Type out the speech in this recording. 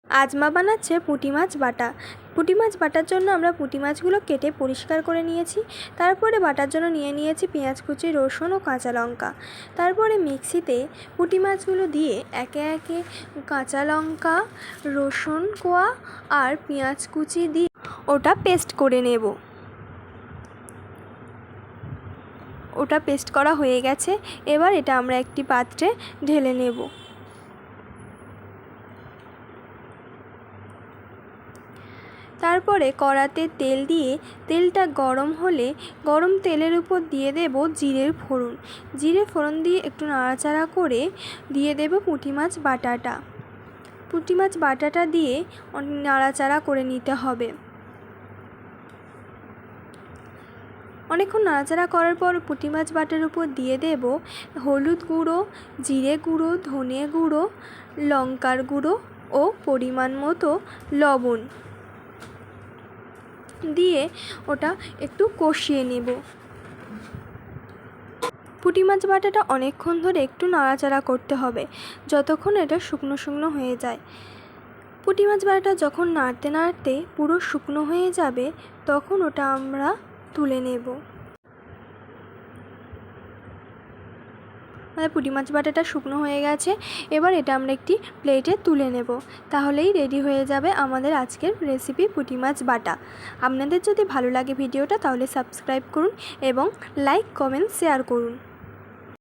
আজ মা বানাচ্ছে পুঁটি মাছ বাটা। পুঁটি মাছ বাটার জন্য আমরা পুঁটি মাছগুলো কেটে পরিষ্কার করে নিয়েছি। তারপরে বাটার জন্য নিয়ে নিয়েছি পেঁয়াজ কুচি, রসুন ও কাঁচা লঙ্কা। তারপরে মিক্সিতে পুঁটি মাছগুলো দিয়ে একে একে কাঁচা লঙ্কা, রসুন কোয়া আর পেঁয়াজ কুচি দিয়ে ওটা পেস্ট করে নেব। ওটা পেস্ট করা হয়ে গেছে। এবার এটা আমরা একটি পাত্রে ঢেলে নেব। তারপরে কড়াতে তেল দিয়ে তেলটা গরম হলে গরম তেলের উপর দিয়ে দেব জিরের ফোড়ন। জিরে ফোড়ন দিয়ে একটু নাড়াচাড়া করে দিয়ে দেব পুঁটি মাছ বাটাটা। পুঁটি মাছ বাটাটা দিয়ে নাড়াচাড়া করে নিতে হবে। অনেকক্ষণ নাড়াচাড়া করার পর পুঁটি মাছ বাটার উপর দিয়ে দেব হলুদ গুঁড়ো, জিরে গুঁড়ো, ধনে গুঁড়ো, লঙ্কার গুঁড়ো ও পরিমাণ মতো লবণ দিয়ে ওটা একটু কষিয়ে নেব। পুঁটি মাছ বাটাটা অনেকক্ষণ ধরে একটু নাড়াচাড়া করতে হবে, যতক্ষণ এটা শুকনো শুকনো হয়ে যায়। পুঁটি মাছ বাটাটা যখন নাড়তে নাড়তে পুরো শুকনো হয়ে যাবে, তখন ওটা আমরা তুলে নেব। পুঁটি মাছ বাটাটা শুকনো হয়ে গেছে। এবার এটা আমরা একটি প্লেটে তুলে নেব। তাহলেই রেডি হয়ে যাবে আমাদের আজকের রেসিপি পুঁটি মাছ বাটা। আপনাদের যদি ভালো লাগে ভিডিওটা, তাহলে সাবস্ক্রাইব করুন এবং লাইক, কমেন্ট, শেয়ার করুন।